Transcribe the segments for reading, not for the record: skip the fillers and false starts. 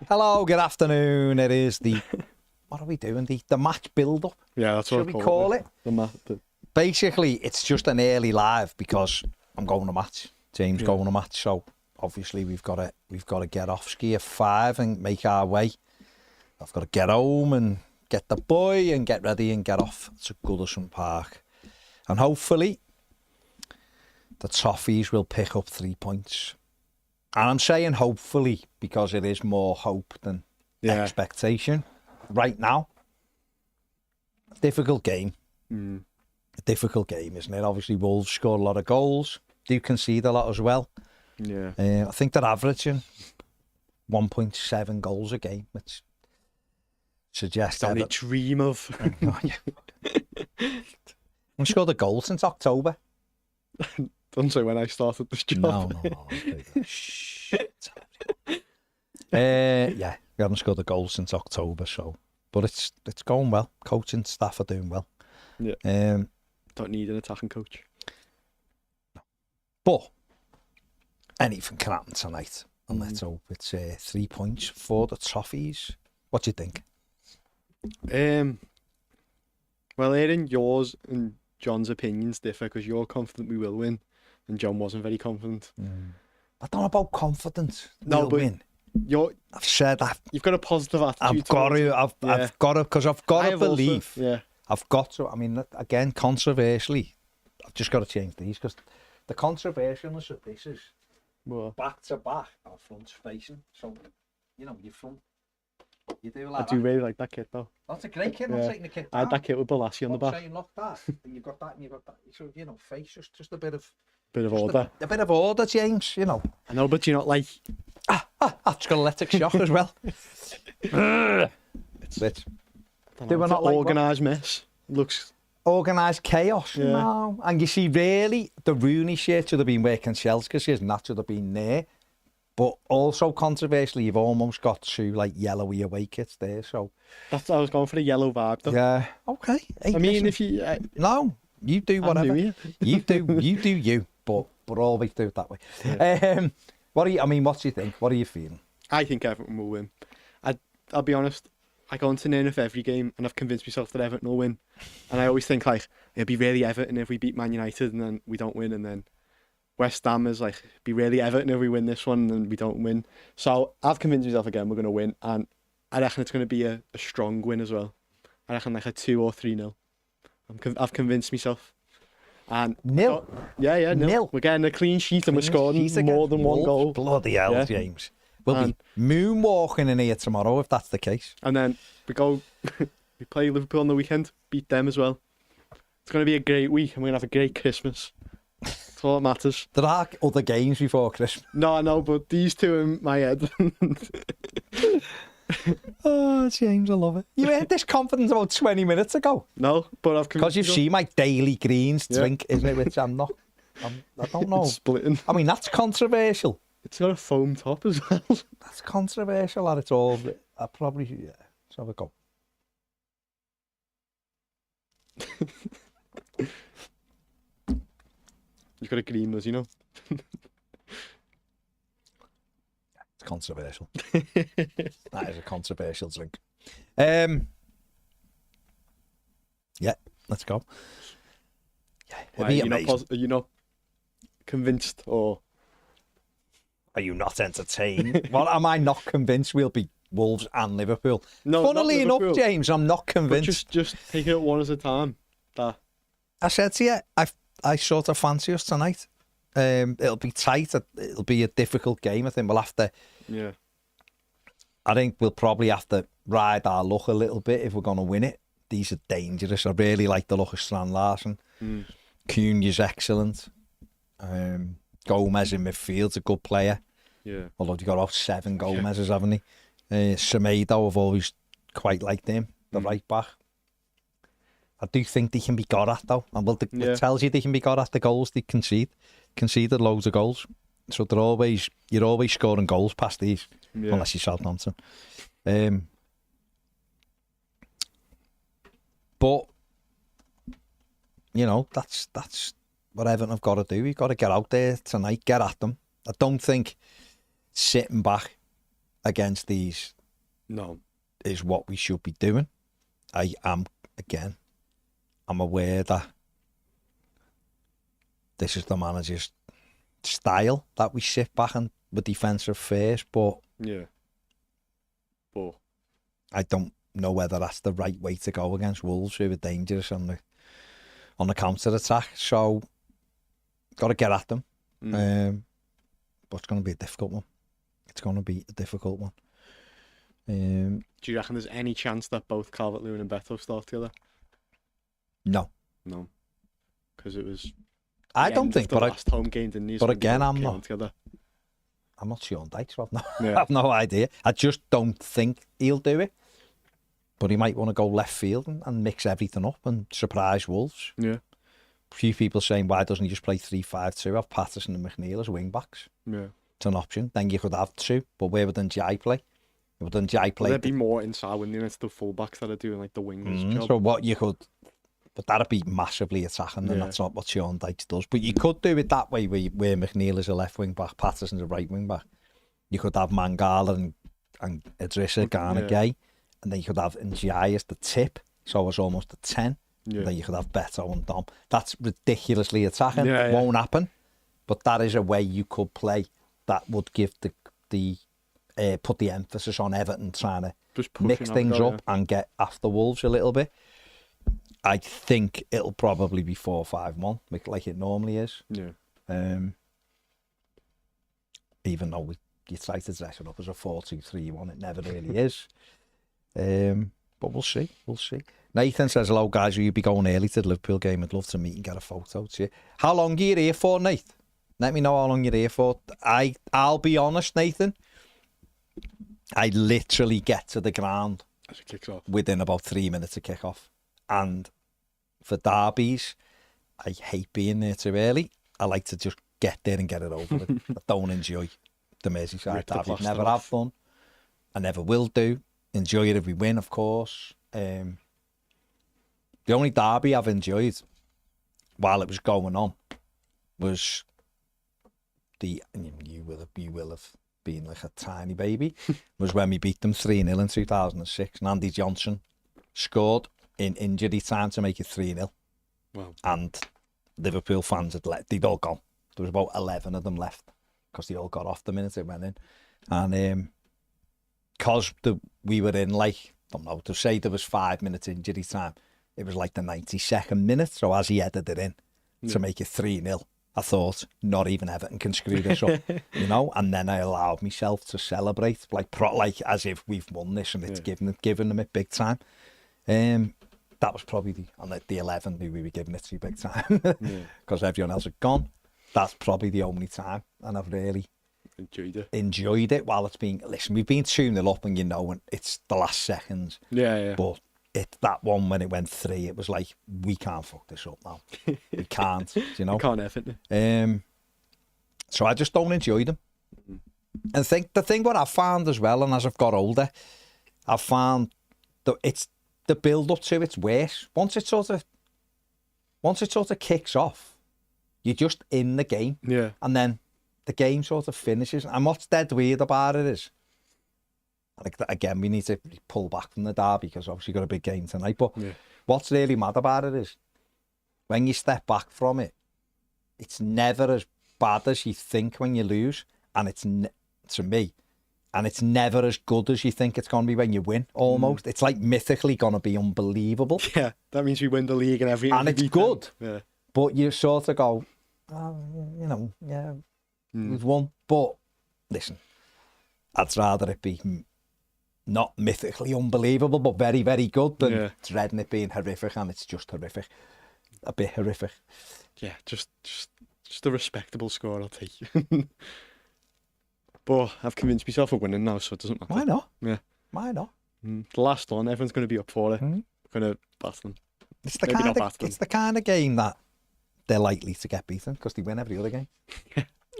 Hello, good afternoon. It is the, what are we doing? The match build-up. Yeah, that's what we call it? Basically, it's just an early live because I'm going to match. James going to match, so obviously we've got to get off ski at 5 and make our way. I've got to get home and get the boy and get ready and get off to Goodison Park. And hopefully the Toffees will pick up 3 points. And I'm saying hopefully because it is more hope than expectation right now. Difficult game. A difficult game, isn't it? Obviously, Wolves scored a lot of goals. Do concede a lot as well. Yeah. I think they're averaging 1.7 goals a game, which suggests that they dream of. We scored a goal since October. Don't say when I started this job. No. Shit. Yeah, we haven't scored a goal since October, so but it's going well. Coaching staff are doing well. Yeah. Don't need an attacking coach. No. But anything can happen tonight, and let's hope it's 3 points for the Toffees. What do you think? Well, hearing yours and John's opinions differ because you're confident we will win, and John wasn't very confident. I don't know about confidence. No, but win. I've said that. You've got a positive attitude. I've got to, because I've got to believe. Also, I've got to. I mean, again, controversially, I've just got to change these because the controversialness of this is back to back, our front's facing. So, your front. You do like I do really like that kit though. That's a great kit. I'm taking the kit down. I had that kit with Balassi on the back. Saying, look, that. You've got that and you've got that. So, face just a bit of order. A bit of order, James, I know, but you're not like... I've just got electric shock as well. It's it. Do we not like organised mess? Looks... Organised chaos, no. And you see, really, the Rooney shirt should have been working shells because that should have been there. But also, controversially, you've almost got 2 yellowy away kits there, so... That's I was going for the yellow vibe, though. Yeah, okay. Hey, I mean, if you... No, you do whatever. You do you, but always do it that way. Yeah. What do you think? What are you feeling? I think Everton will win. I'll be honest, I go into near enough every game and I've convinced myself that Everton will win. And I always think, it'd be really Everton if we beat Man United and then we don't win, and then West Ham is it'd be really Everton if we win this one and we don't win. So I've convinced myself again we're going to win, and I reckon it's going to be a strong win as well. I reckon a 2 or 3-0. I've convinced myself. And nil. Nil. We're getting a clean sheet and we're scoring more than one goal. Bloody hell, James. We'll be moonwalking in here tomorrow if that's the case. And then we play Liverpool on the weekend, beat them as well. It's going to be a great week and we're going to have a great Christmas. That's all that matters. There are other games before Christmas. No, I know, but these two in my head. Oh, James, I love it. You had this confidence about 20 minutes ago. No, but I've... Because you've seen my daily greens drink, isn't it? Which I'm not... I don't know. It's splitting. I mean, that's controversial. It's got a foam top as well. That's controversial, and it's all... I probably... Yeah, let's have a go. You've got a green us, It's controversial. That is a controversial drink. Yeah, let's go. Yeah, are you not convinced, or are you not entertained? Well, am I not convinced we'll be Wolves and Liverpool? No, funnily enough, James, I'm not convinced. But just take it one at a time. I said to you, I sort of fancy us tonight. It'll be tight. It'll be a difficult game. I think we'll have to... Yeah. I think we'll probably have to ride our luck a little bit if we're going to win it. These are dangerous. I really like the look of Strand Larsen. Cunha's excellent. Gomez in midfield's a good player. Yeah. Although you've got about 7 Gomez's, haven't he? Semedo, I've always quite liked him, the right back. I do think they can be got at, though. And it tells you they can be got at the goals they concede. Conceded loads of goals. So you're always scoring goals past these, unless you're Southampton. But, that's what Everton have got to do. You've got to get out there tonight, get at them. I don't think sitting back against these No. is what we should be doing. I'm aware that this is the manager's style, that we sit back and we're defensive first, but I don't know whether that's the right way to go against Wolves, who are dangerous on the counter attack. So got to get at them. But it's going to be a difficult one. Do you reckon there's any chance that both Calvert-Lewin and Beto start together? No. Because it was. I don't think. But last home game, didn't he? But again, I'm not sure on Dykes. I have no idea. I just don't think he'll do it. But he might want to go left field and mix everything up and surprise Wolves. Yeah. A few people saying, why doesn't he just play 3-5-2, have Patterson and McNeil as wing backs? Yeah. It's an option. Then you could have two. But where would Njai play? There'd be more inside, wouldn't there? It's the full-backs that are doing like the wingers job. So what you could... But that'd be massively attacking, and that's not what Sean Dykes does. But you could do it that way, where McNeil is a left wing back, Patterson's a right wing back. You could have Mangala and Idrissa, Garner, Gay, and then you could have Njai as the tip, so it's almost a 10. Yeah. And then you could have Beto and Dom. That's ridiculously attacking. Won't happen. But that is a way you could play that would give put the emphasis on Everton trying to mix things up and get after Wolves a little bit. I think it'll probably be 4-5-1, like it normally is. Yeah. Even though you try to dress it up as a 4-2-3-1, it never really is. But we'll see. Nathan says, hello guys, will you be going early to the Liverpool game? I'd love to meet and get a photo to you. How long are you here for, Nate? Let me know how long you're here for. I'll be honest, Nathan. I literally get to the ground as it kicks off within about 3 minutes of kick-off. And for derbies, I hate being there too early. I like to just get there and get it over with. I don't enjoy the Merseyside derby. Never have done. I never will do. Enjoy it if we win, of course. The only derby I've enjoyed while it was going on was you will have been like a tiny baby, was when we beat them 3-0 in 2006. And Andy Johnson scored in injury time to make it 3-0. Wow. And Liverpool fans they'd all gone. There was about 11 of them left because they all got off the minute it went in. And because we were in, like, I don't know, to say there was 5 minutes injury time, it was like the 92nd minute. So as he headed it in to make it 3-0, I thought, not even Everton can screw this up, and then I allowed myself to celebrate, like as if we've won this and it's given them it big time. That was probably the 11 we were giving it to big time because everyone else had gone. That's probably the only time, and I've really enjoyed it while it's been. Listen, we've been 2-0 up, and and it's the last seconds. But that one when it went 3, it was like, we can't fuck this up now. We can't, We can't effort. So I just don't enjoy them. And the thing what I've found as well, and as I've got older, I've found that it's the build up to it's worse. Once it sort of kicks off, you're just in the game. Yeah. And then the game sort of finishes. And what's dead weird about it is, like, again, we need to pull back from the derby because obviously got a big game tonight. But what's really mad about it is when you step back from it, it's never as bad as you think when you lose. And it's, to me, and it's never as good as you think it's going to be when you win, almost. It's like mythically going to be unbelievable. Yeah, that means we win the league and everything. And it's good. Yeah. But you sort of go, we've won. But listen, I'd rather it be not mythically unbelievable, but very, very good than dreading it being horrific, and it's just horrific. A bit horrific. Yeah, just a respectable score, I'll take. But I've convinced myself of winning now, so it doesn't matter. Why not? Yeah. Why not? The last one, everyone's going to be up for it. We're going to batter them. It's the kind of game that they're likely to get beaten because they win every other game.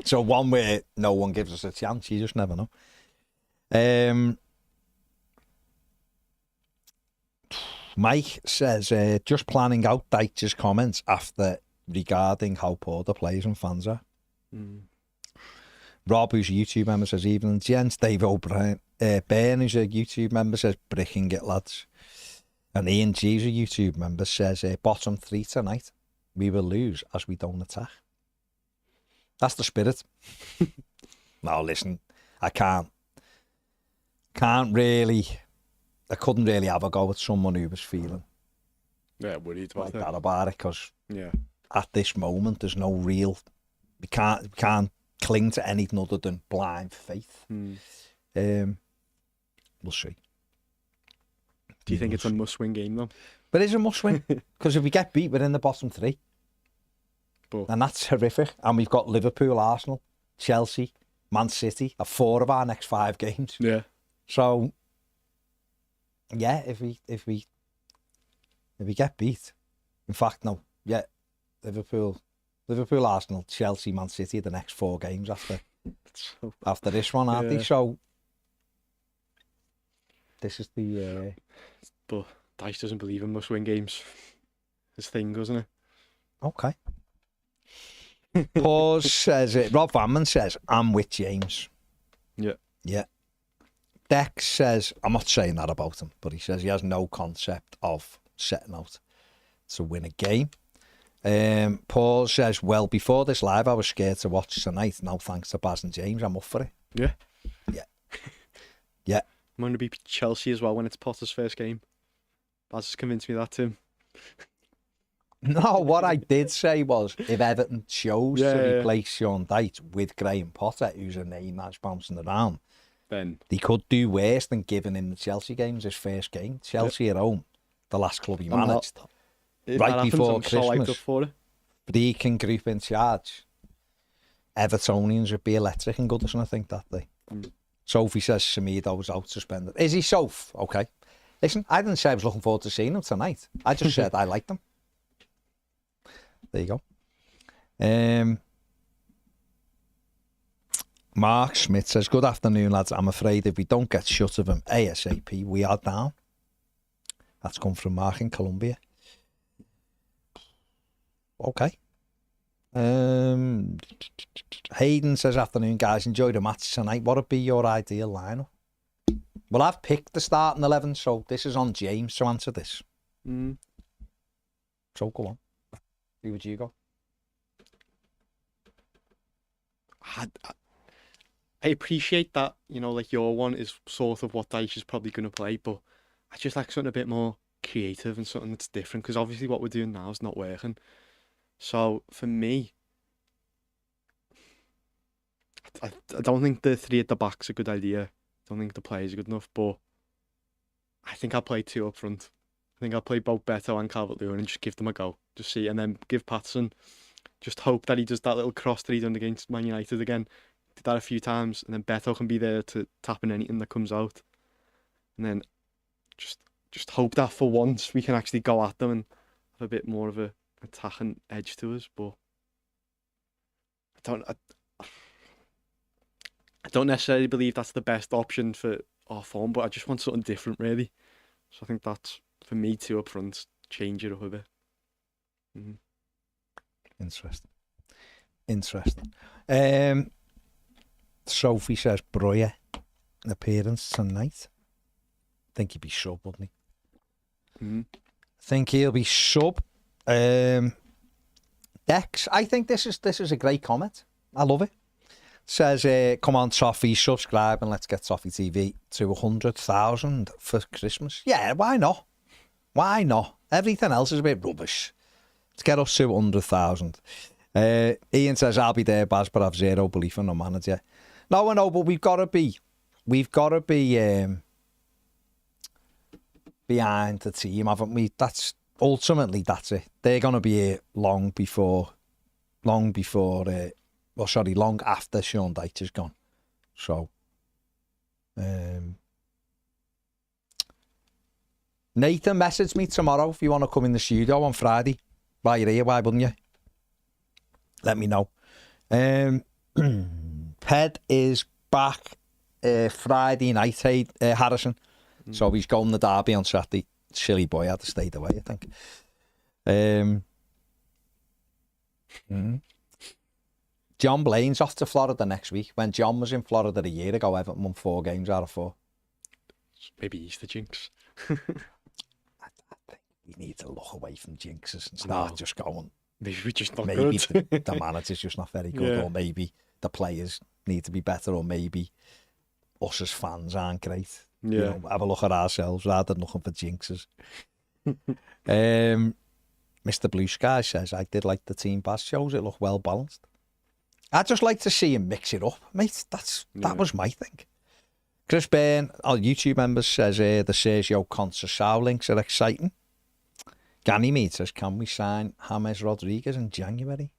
So one where no one gives us a chance, you just never know. Mike says, just planning out Dyche's comments regarding how poor the players and fans are. Rob, who's a YouTube member, says, evening, gents. Dave O'Brien Ben, who's a YouTube member, says, bricking it, lads. And Ian G, who's a YouTube member, says, bottom 3 tonight. We will lose as we don't attack. That's the spirit. No, listen, I couldn't really have a go at someone who was feeling worried like that about it, because yeah, at this moment, there's no real, we can't cling to anything other than blind faith. We'll see. Do you think it's a must-win game, though? But it's a must-win, because if we get beat, we're in the bottom 3. But And that's horrific. And we've got Liverpool, Arsenal, Chelsea, Man City, 4 of our next 5 games. yeah, So, yeah, if we get beat, in fact, no, yeah, Liverpool, Arsenal, Chelsea, Man City are the next 4 games after this one, aren't they? So, this is the... But Dice doesn't believe in must-win games. His thing, doesn't it? Okay. Pause says it. Rob Vanman says, I'm with James. Yeah. Yeah. Dex says, I'm not saying that about him, but he says he has no concept of setting out to win a game. Paul says, well, before this live, I was scared to watch tonight. No thanks to Baz and James. I'm up for it. Yeah. Yeah. Yeah. I'm going to be Chelsea as well when it's Potter's first game. Baz has convinced me that too. No, what I did say was, if Everton chose to replace Sean Dyche with Graham Potter, who's a name that's bouncing around, then they could do worse than giving him the Chelsea games his first game. Chelsea at home, the last club he managed, right before Christmas. Freaking group in charge. Evertonians would be electric in Goodison, I think, that day. Sophie says Semedo was out suspended. Is he Soph? Okay. Listen, I didn't say I was looking forward to seeing him tonight. I just said I liked him. There you go. Mark Smith says, good afternoon, lads. I'm afraid if we don't get shut of him ASAP, we are down. That's come from Mark in Colombia. Okay. Hayden says, afternoon, guys. Enjoy the match tonight. What would be your ideal lineup? Well, I've picked the starting 11, so this is on James to answer this. So go on. Who would you go? I appreciate that, you know, like your one is sort of what Dyche is probably going to play, but I just like something a bit more creative and something that's different, because obviously what we're doing now is not working. So for me, I don't think the 3 at the back's a good idea. I don't think the players are good enough, but I think I'll play 2 up front. I think I'll play both Beto and Calvert-Lewin and just give them a go. Just see, and then give Patterson, just hope that he does that little cross that he done against Man United again. Did that a few times, and then Beto can be there to tap in anything that comes out. And then just hope that for once we can actually go at them and have a bit more of a attacking edge to us. But I don't necessarily believe that's the best option for our form, but I just want something different, really. So I think that's, for me, 2 up front, change it up a bit. Interesting. Sophie says Breuer appearance tonight. I think he'd be sub, wouldn't he? I think he'll be sub. Dex, I think this is a great comment. I love it. Says, come on, Toffee, subscribe and let's get Toffee TV to 100,000 for Christmas. Yeah, why not? Why not? Everything else is a bit rubbish. Let's get us to 100,000. Ian says, I'll be there, Baz, but I've zero belief in the manager. No, I know, but we've got to be behind the team, haven't we? That's it. They're going to be here long after Sean Dyche is gone. So, Nathan, message me tomorrow if you want to come in the studio on Friday. While you're here, why wouldn't you? Let me know. Ped is back Friday night, Harrison. So he's going to Derby on Saturday. Silly boy, had to stay away, I think. John Blaine's off to Florida next week. When John was in Florida a year ago, Everton won 4 games out of 4. Maybe he's the jinx. I think we need to look away from jinxes and start just going. Maybe we're just not Maybe good. the manager's just not very good, or maybe the players need to be better, or maybe us as fans aren't great. Yeah. You know, have a look at ourselves rather than looking for jinxes. Mr. Blue Sky says, I did like the Team Bass shows. It looked well balanced. I'd just like to see him mix it up, mate. That was my thing. Chris Byrne, our YouTube members, says the Sergio Conceição links are exciting. Ganymede says, can we sign James Rodriguez in January?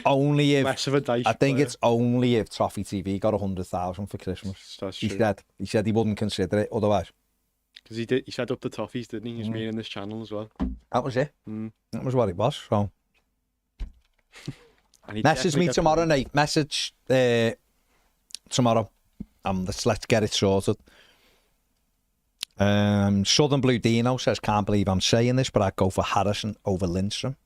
Only if Less of a dice I think player. it's only if Toffee TV got 100,000 for Christmas. That's He true. said he wouldn't consider it otherwise. Because he set up the Toffees, didn't he? He's made in this channel as well. That was it. Mm. That was what it was. So And he message definitely me got- tomorrow night. Message tomorrow. Let's get it sorted. Southern Blue Dino says, can't believe I'm saying this, but I'd go for Harrison over Lindstrom.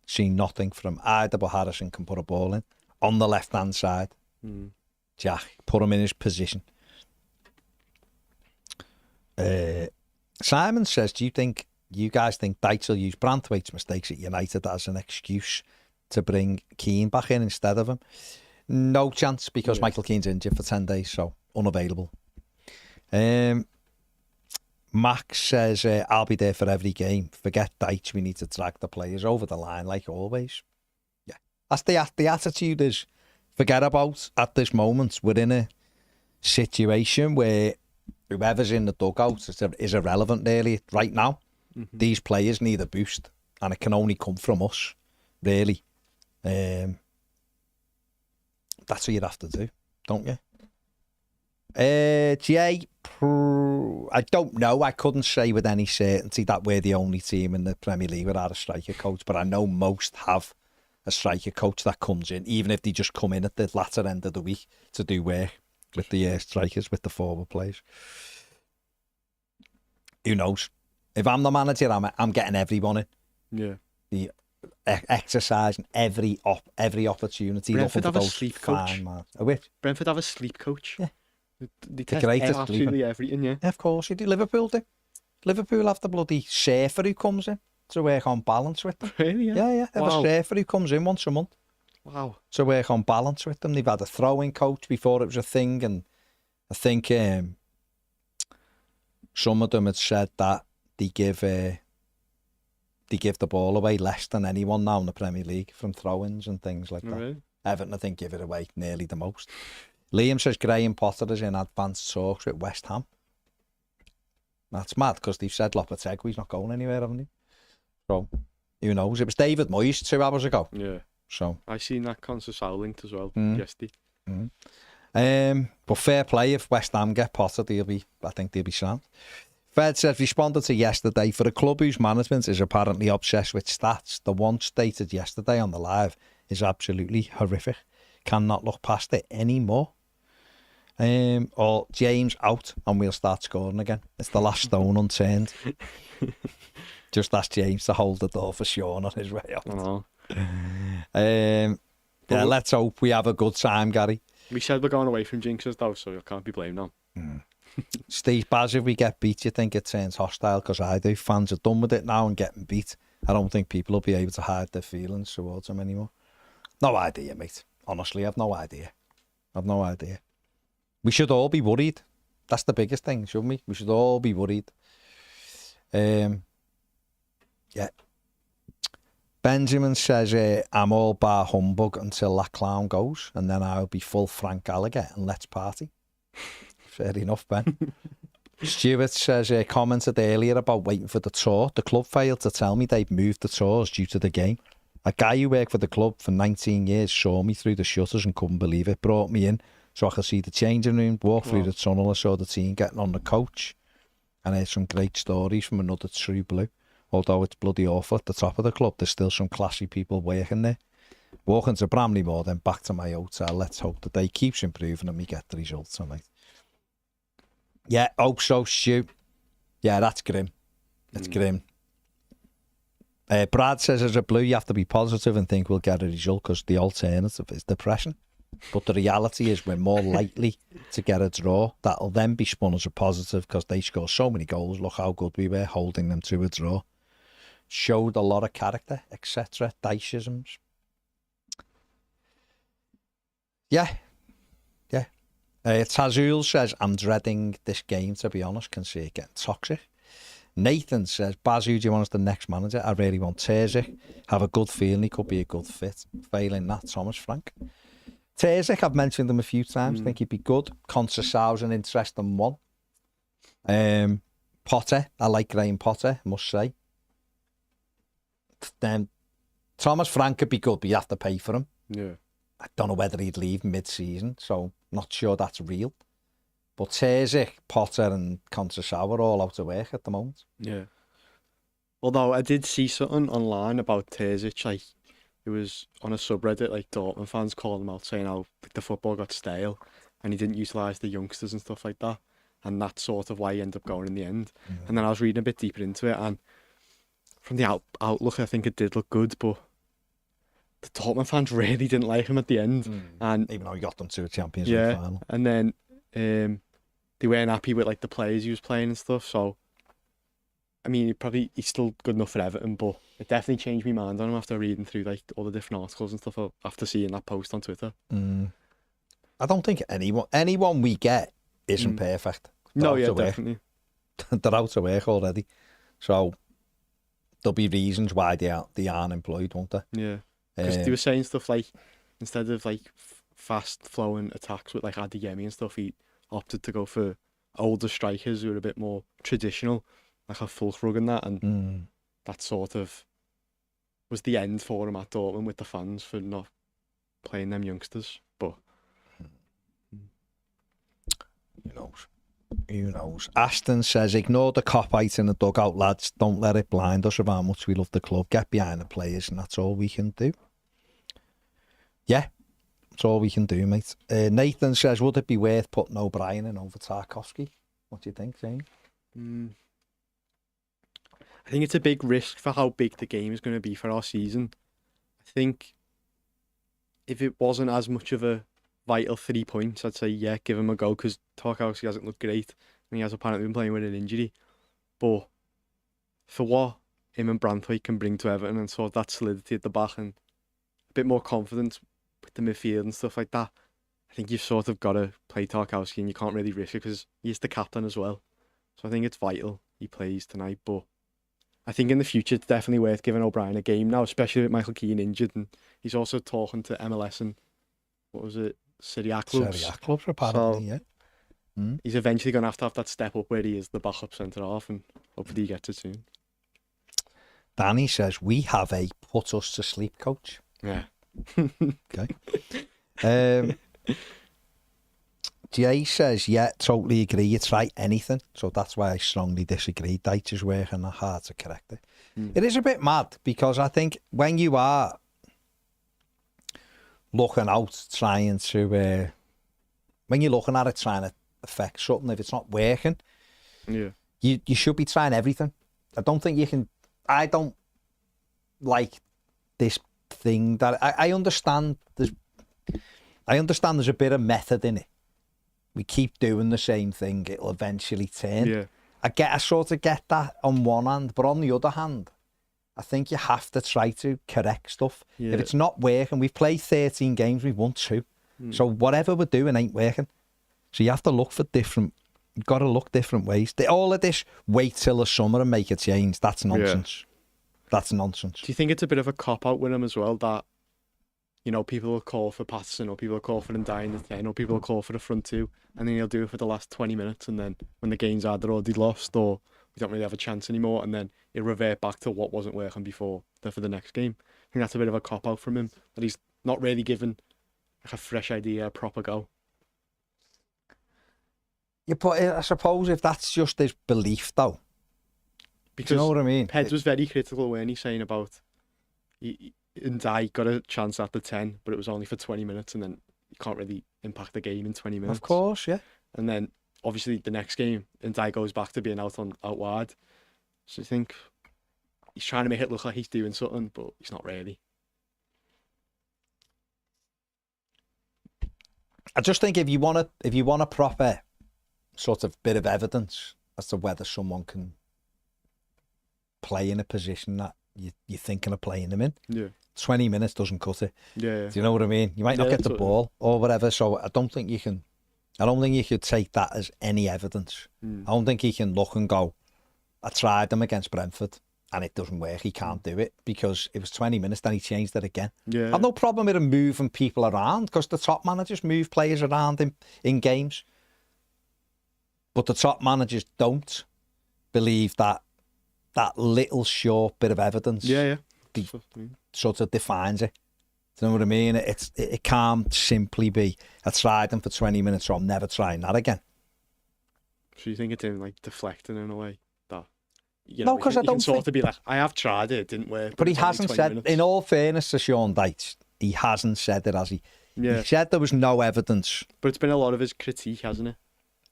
See nothing from either, but Harrison can put a ball in on the left-hand side. Mm. Jack, put him in his position. Simon says, do you guys think Dykes will use Branthwaite's mistakes at United as an excuse to bring Keane back in instead of him? No chance, because Michael Keane's injured for 10 days, so unavailable. Max says, I'll be there for every game. Forget Dykes, we need to drag the players over the line like always. Yeah, that's the attitude is forget about at this moment. We're in a situation where whoever's in the dugout is irrelevant really right now. Mm-hmm. These players need a boost, and it can only come from us, really. That's what you'd have to do, don't you? Jay, I don't know. I couldn't say with any certainty that we're the only team in the Premier League without a striker coach, but I know most have a striker coach that comes in, even if they just come in at the latter end of the week to do work with the strikers, with the forward players. Who knows? If I'm the manager, I'm getting everyone in. Yeah. The exercising every opportunity. Brentford have a sleep coach. Which? Brentford have a sleep coach. Yeah. They test greatest absolutely sleeper. everything, yeah. Yeah, of course you do. Liverpool do. Liverpool have the bloody surfer who comes in to work on balance with them. Really? Yeah. Yeah. They have a surfer who comes in once a month. Wow. To work on balance with them. They've had a throwing coach before it was a thing, and I think some of them had said that they give the ball away less than anyone now in the Premier League from throw-ins and things like that. Really? Everton, I think, give it away nearly the most. Liam says Graham Potter is in advanced talks with West Ham. That's mad, because they've said Lopetegui's not going anywhere, haven't they? So, who knows? It was David Moyes 2 hours ago. Yeah. So I seen that Conceição linked as well yesterday. But fair play, if West Ham get Potter, I think they'll be sound. Fed says, responded to yesterday, for a club whose management is apparently obsessed with stats, the one stated yesterday on the live is absolutely horrific. Cannot look past it anymore. Or James out and we'll start scoring again. It's the last stone unturned. Just ask James to hold the door for Sean on his way out. I know. Yeah, let's hope we have a good time, Gary. We said we're going away from jinxes though, so you can't be blamed now. Steve Baz, if we get beat, you think it turns hostile? Because I do. Fans are done with it now and getting beat. I don't think people will be able to hide their feelings towards them anymore. No idea, mate. Honestly, I've no idea. We should all be worried. That's the biggest thing, shouldn't we? We should all be worried. Yeah. Benjamin says, I'm all bar humbug until that clown goes, and then I'll be full Frank Gallagher and let's party. Fair enough, Ben. Stuart says, commented earlier about waiting for the tour. The club failed to tell me they'd moved the tours due to the game. A guy who worked for the club for 19 years saw me through the shutters and couldn't believe it. Brought me in so I could see the changing room, walk through the tunnel. I saw the team getting on the coach, and I heard some great stories from another true blue. Although it's bloody awful at the top of the club, there's still some classy people working there. Walking to Bramley-Moore, then back to my hotel. Let's hope the day keeps improving and we get the results tonight. Yeah, hope so, Stu. Yeah, that's grim. It's grim. Brad says, as a blue, you have to be positive and think we'll get a result because the alternative is depression. But the reality is we're more likely to get a draw. That'll then be spun as a positive because they score so many goals. Look how good we were holding them to a draw. Showed a lot of character, etc. Diceisms. Yeah. Tazul says, I'm dreading this game, to be honest. Can see it getting toxic. Nathan says, Baz, who do you want as the next manager? I really want Terzic. Have a good feeling he could be a good fit. Failing that, Thomas Frank. Terzic, I've mentioned him a few times. Think he'd be good. Conceição's an interesting one. Potter, I like Graham Potter, must say. Then Thomas Frank could be good, but you have to pay for him. Yeah. I don't know whether he'd leave mid-season, so not sure that's real. But Terzic, Potter and Conceição are all out of work at the moment. Yeah. Although I did see something online about Terzic, like it was on a subreddit, like Dortmund fans calling him out saying how like, the football got stale and he didn't utilise the youngsters and stuff like that. And that's sort of why he ended up going in the end. And then I was reading a bit deeper into it, and from the outlook, I think it did look good, but the Dortmund fans really didn't like him at the end. And even though he got them to a Champions League final. And then they weren't happy with like the players he was playing and stuff. So, I mean, he's still good enough for Everton, but it definitely changed my mind on him after reading through like all the different articles and stuff after seeing that post on Twitter. I don't think anyone we get isn't perfect. Definitely. They're out of work already. So there'll be reasons why they aren't employed, won't there? Yeah. Because they were saying stuff like, instead of like fast-flowing attacks with like Adeyemi and stuff, he opted to go for older strikers who are a bit more traditional, like a Fulkrug and that, and that sort of was the end for him at Dortmund with the fans for not playing them youngsters. But who knows? Ashton says, ignore the cop-out in the dugout, lads. Don't let it blind us of how much we love the club. Get behind the players, and that's all we can do. Yeah, that's all we can do, mate. Nathan says, would it be worth putting O'Brien in over Tarkowski? What do you think, James? I think it's a big risk for how big the game is going to be for our season. I think if it wasn't as much of a vital 3 points, I'd say, yeah, give him a go, because Tarkowski hasn't looked great and he has apparently been playing with an injury. But for what him and Branthwaite can bring to Everton and sort of that solidity at the back and a bit more confidence with the midfield and stuff like that, I think you've sort of got to play Tarkowski and you can't really risk it because he's the captain as well. So I think it's vital he plays tonight. But I think in the future it's definitely worth giving O'Brien a game now, especially with Michael Keane injured, and he's also talking to MLS and what was it, Serie A clubs. Serie A clubs, apparently, so he's eventually going to have that step up where he is the backup centre-half, and hopefully he gets it soon. Danny says, we have a put us to sleep coach. Yeah. Okay. Jay says, yeah, totally agree. You try anything. So that's why I strongly disagree. Deitch is working hard to correct it. It is a bit mad because I think when you are looking out, trying to, when you're looking at it, trying to affect something, if it's not working, you should be trying everything. I don't think you can, I don't like this thing that, I understand there's a bit of method in it. We keep doing the same thing, it'll eventually turn. Yeah. I sort of get that on one hand, but on the other hand, I think you have to try to correct stuff. Yeah. If it's not working, we've played 13 games, we've won 2. So whatever we're doing ain't working. So you have to look for you've got to look different ways. All of this, wait till the summer and make a change, that's nonsense. Yeah. That's nonsense. Do you think it's a bit of a cop-out with him as well, that, you know, people will call for Patterson, or people will call for him dying the 10, or people will call for the front 2, and then he'll do it for the last 20 minutes, and then when the game's hard, they're already lost, or we don't really have a chance anymore, and then he'll revert back to what wasn't working before for the next game. I think that's a bit of a cop-out from him, that he's not really given like a fresh idea, a proper go. Yeah, but I suppose if that's just his belief, though, because do you know what I mean? Heads was very critical when he's saying about Ndai got a chance at the 10, but it was only for 20 minutes, and then you can't really impact the game in 20 minutes. Of course, yeah. And then obviously the next game, Ndai goes back to being out wide. So I think he's trying to make it look like he's doing something, but he's not really. I just think if you want a proper sort of bit of evidence as to whether someone can play in a position that you're thinking of playing them in, 20 minutes doesn't cut it. Yeah. Do you know what I mean? You might not get the ball or whatever, so I don't think you could take that as any evidence. I don't think he can look and go, I tried them against Brentford and it doesn't work. He can't do it because it was 20 minutes, then he changed it again. Yeah. I've no problem with him moving people around because the top managers move players around in games. But the top managers don't believe that little short bit of evidence sort of defines it. Do you know what I mean? It can't simply be, I tried them for 20 minutes, so I'm never trying that again. So you think it's him like deflecting in a way? That, no, because I don't sort of be like, I have tried it didn't work. But he hasn't said, minutes. In all fairness to Sean Dyche, he hasn't said it, has he? Yeah. He said there was no evidence. But it's been a lot of his critique, hasn't it?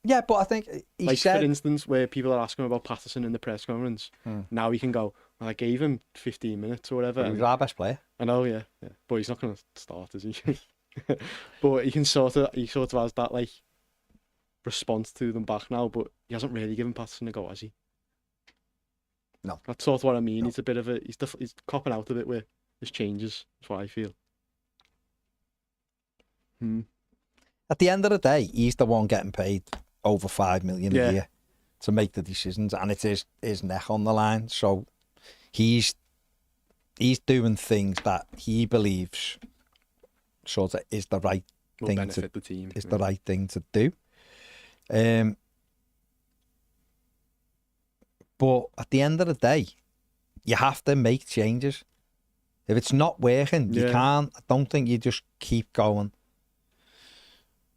Yeah, but I think he like, said... for instance, where people are asking him about Patterson in the press conference, now he can go, well, I gave him 15 minutes or whatever. He was our best player. I know, yeah. But he's not going to start, is he? But he sort of has that, like, response to them back now, but he hasn't really given Patterson a go, has he? No. That's sort of what I mean. No. He's a bit of a... He's copping out a bit with his changes. That's what I feel. At the end of the day, he's the one getting paid over 5 million a year to make the decisions, and it is his neck on the line. So he's doing things that he believes sort of is the right thing benefit the team. Is the right thing to do. But at the end of the day, you have to make changes. If it's not working, you can't. I don't think you just keep going.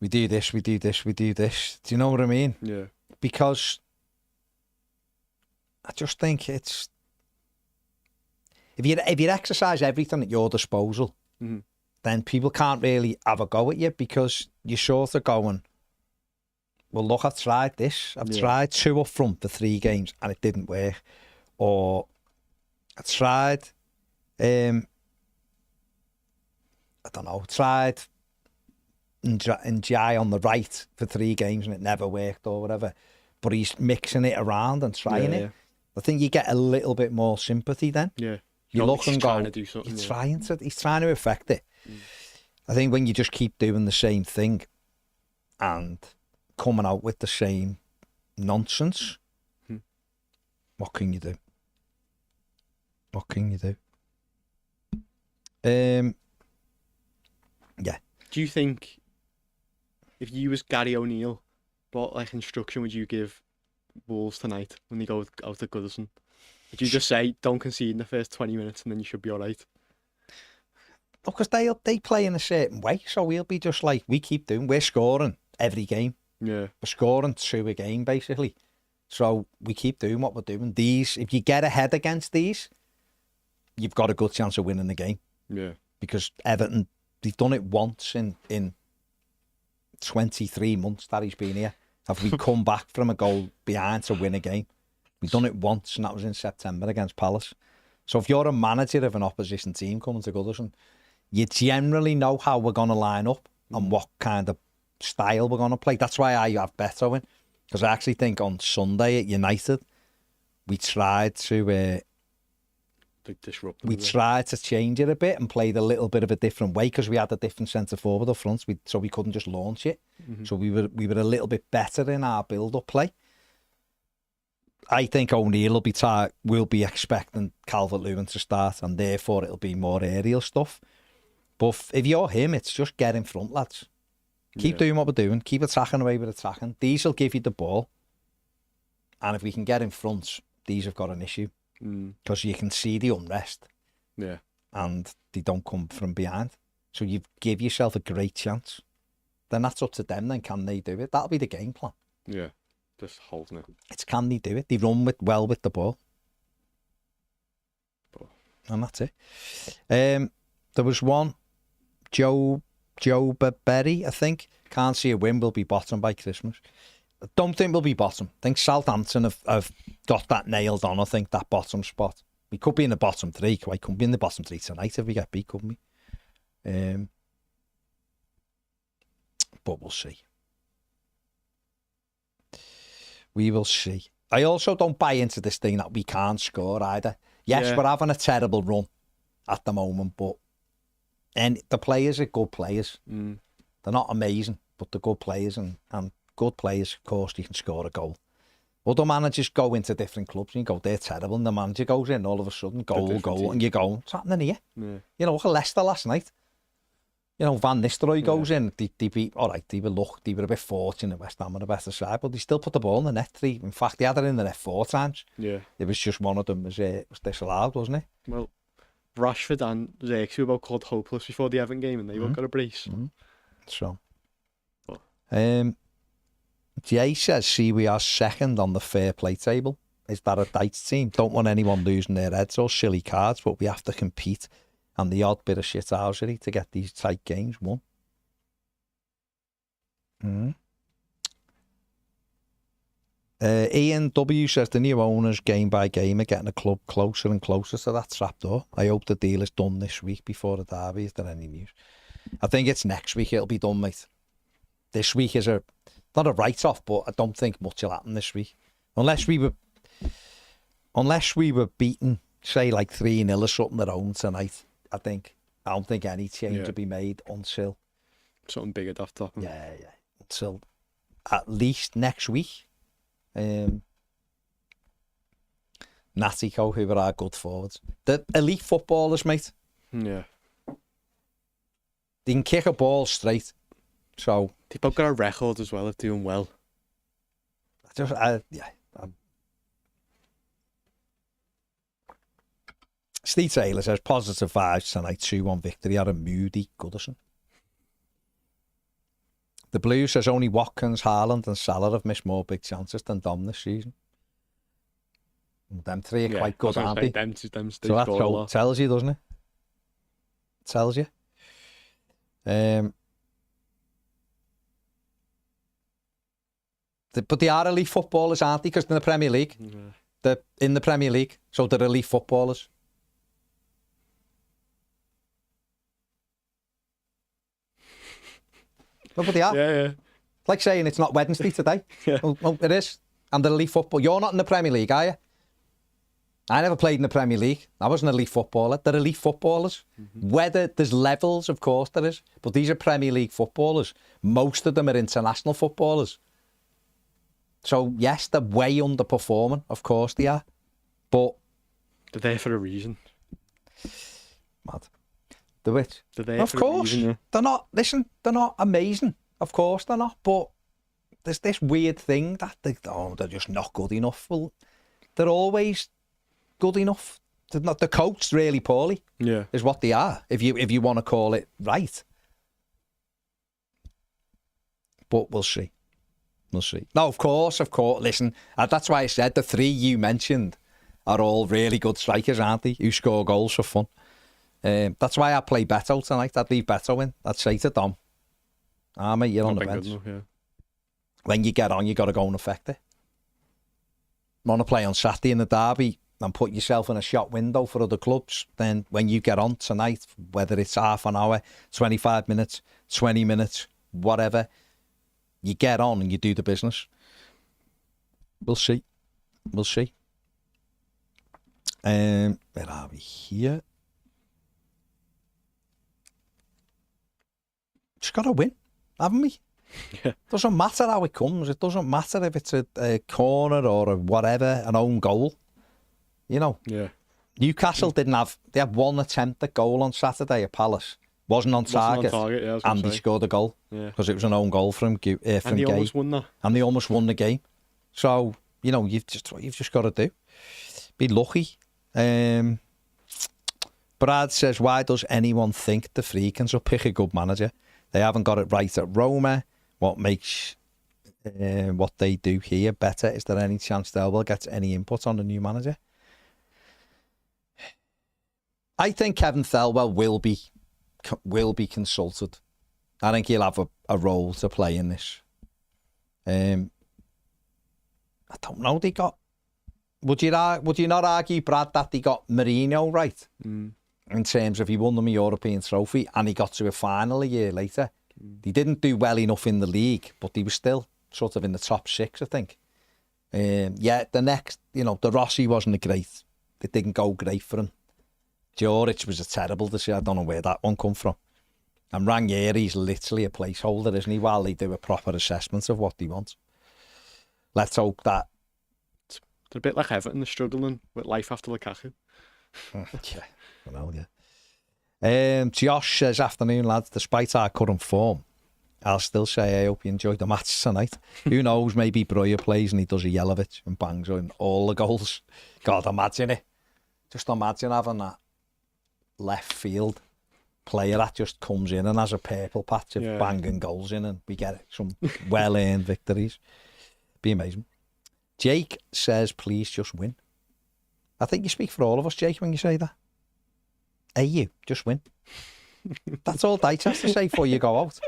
We do this, we do this, we do this. Do you know what I mean? Yeah. Because I just think it's... If you exercise everything at your disposal, then people can't really have a go at you because you're sort of going, well, look, I've tried this. I've tried 2 up front for 3 games and it didn't work. Or I tried... I don't know, tried... and Jai on the right for 3 games and it never worked or whatever, but he's mixing it around and trying it. I think you get a little bit more sympathy then. You look and go, he's trying to affect it. I think when you just keep doing the same thing and coming out with the same nonsense, what can you do? What can you do? Yeah. Do you think, if you was Gary O'Neill, what like instruction would you give Wolves tonight when they go out to Goodison? Would you just say, don't concede in the first 20 minutes and then you should be all right? Because they play in a certain way, so we'll be just like, we keep doing, we're scoring every game. Yeah. We're scoring 2 a game, basically. So we keep doing what we're doing. These, if you get ahead against these, you've got a good chance of winning the game. Yeah. Because Everton, they've done it once in 23 months that he's been here. Have we come back from a goal behind to win a game? We've done it once, and that was in September against Palace. So if you're a manager of an opposition team coming to Goodison, you generally know how we're going to line up and what kind of style we're going to play. That's why I have Beto in, because I actually think on Sunday at United, we tried to... disrupt we tried to change it a bit and played a little bit of a different way because we had a different centre forward up front, so we couldn't just launch it. So we were a little bit better in our build-up play. I think O'Neill will be expecting Calvert-Lewin to start, and therefore it'll be more aerial stuff. But if you're him, it's just get in front, lads. Keep doing what we're doing. Keep attacking away with attacking. These will give you the ball, and if we can get in front, these have got an issue. Because you can see the unrest, and they don't come from behind. So you give yourself a great chance. Then that's up to them. Then can they do it? That'll be the game plan. Yeah, just holding it. It's can they do it? They run well with the ball, and that's it. There was one, Joe Berry, I think. Can't see a win. We'll be bottom by Christmas. I don't think we'll be bottom. I think Southampton have got that nailed on, I think, that bottom spot. We could be in the bottom 3. We could be in the bottom 3 tonight if we get beat, couldn't we? But we'll see. We will see. I also don't buy into this thing that we can't score either. Yes, we're having a terrible run at the moment, but the players are good players. They're not amazing, but they're good players, and good players, of course, you can score a goal. Other managers go into different clubs and you go, they're terrible, and the manager goes in, all of a sudden, goal, and you go, what's happening here? Yeah. You know, look at Leicester last night. You know, Van Nistelrooy goes in, they beat, all right, they were a bit fortunate, West Ham on a better side, but they still put the ball in the net 3. In fact, they had it in the net 4 times. Yeah. It was just one of them was disallowed, wasn't it? Well, Rashford and Xerxes were about called hopeless before the Everton game, and they both got a brace. So, Jay says, see, we are second on the fair play table. Is that a dice team? Don't want anyone losing their heads or silly cards, but we have to compete and the odd bit of shithousery to get these tight games won. Ian W says the new owners game by game are getting the club closer and closer to that trapdoor. I hope the deal is done this week before the derby. Is there any news? I think it's next week it'll be done, mate. This week is not a write-off, but I don't think much will happen this week. Unless we were beaten, say like 3-0 or something at home tonight, I don't think any change will be made until something bigger to happen. Yeah. Until at least next week. Natiko, who are our good forwards. The elite footballers, mate. Yeah. They can kick a ball straight. So they both got a record as well of doing well. Steve Taylor says positive vibes tonight, 2-1 victory at a moody Goodison. The Blues says only Watkins, Haaland and Salah have missed more big chances than Dom this season. Them 3 are quite good, aren't they? Them so that tells you, doesn't it? Tells you. But they are elite footballers, aren't they? Because they're in the Premier League. Yeah. They're in the Premier League, so they're elite footballers. No, but they are. Yeah. Like saying it's not Wednesday today. Yeah. Well, it is. And they're elite football. You're not in the Premier League, are you? I never played in the Premier League. I was an elite footballer. They're elite footballers. Whether there's levels, of course there is. But these are Premier League footballers. Most of them are international footballers. So, yes, they're way underperforming. Of course they are. But they're there for a reason. Mad. The which? They're there of for course. a reason, yeah. They're not, listen, they're not amazing. Of course they're not. But there's this weird thing that they're just not good enough. Well, they're always good enough. They're not, they're coached really poorly. Yeah. Is what they are, if you want to call it right. But we'll see. We'll see. No, of course. Listen, that's why I said the 3 you mentioned are all really good strikers, aren't they? Who score goals for fun. That's why I play Beto tonight. I'd leave Beto in. I'd say to Dom, mate, you're on the bench. Enough, yeah. When you get on, you got to go and affect it. Want to play on Saturday in the derby and put yourself in a shot window for other clubs, then when you get on tonight, whether it's half an hour, 25 minutes, 20 minutes, whatever, you get on and you do the business. We'll see. We'll see. Where are we here? Just got to win, haven't we? Yeah. Doesn't matter how it comes. It doesn't matter if it's a corner or a whatever, an own goal. You know. Yeah. Newcastle they had one attempt at goal on Saturday at Palace. Wasn't on target. Yeah, and they scored a goal. Yeah. Because it was an own goal from And they almost won that. And they almost won the game. So, you know, you've just got to do. Be lucky. Brad says, why does anyone think the Freakins will pick a good manager? They haven't got it right at Roma. What makes what they do here better? Is there any chance they will get any input on the new manager? I think Kevin Thelwell will be consulted. I think he'll have a role to play in this. I don't know. They got. Would you not argue, Brad, that they got Mourinho right in terms of he won them a European trophy and he got to a final a year later They didn't do well enough in the league, but they were still sort of in the top 6, I think. The next, the Rossi wasn't a great. It didn't go great for him. Djuric was a terrible decision. I don't know where that one come from. And Ranieri's literally a placeholder, isn't he, while they do a proper assessment of what they want. Let's hope that... They're a bit like Everton, they're struggling with life after Lukaku. Josh says, afternoon, lads, despite our current form, I'll still say I hope you enjoyed the match tonight. Who knows, maybe Breuer plays and he does a Yelovich and bangs in all the goals. God, imagine it. Just imagine having that left field player that just comes in and has a purple patch of banging goals in, and we get some well-earned victories. Be amazing. Jake says, please just win. I think you speak for all of us, Jake, when you say that. Hey, you, just win. That's all Dyche has to say before you go out.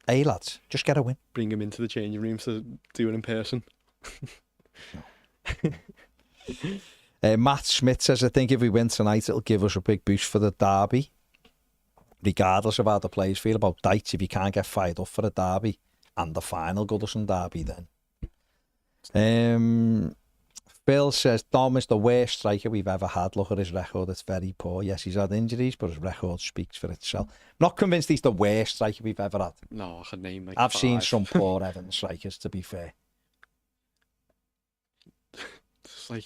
Hey, lads, just get a win. Bring him into the changing room to do it in person. Matt Smith says, I think if we win tonight, it'll give us a big boost for the derby. Regardless of how the players feel about Dyche, if you can't get fired up for the derby and the final Goodison derby, then. Bill says, Dom is the worst striker we've ever had. Look at his record, it's very poor. Yes, he's had injuries, but his record speaks for itself. Not convinced he's the worst striker we've ever had. No, I could name like I've 5. seen some poor Everton strikers, to be fair. It's like,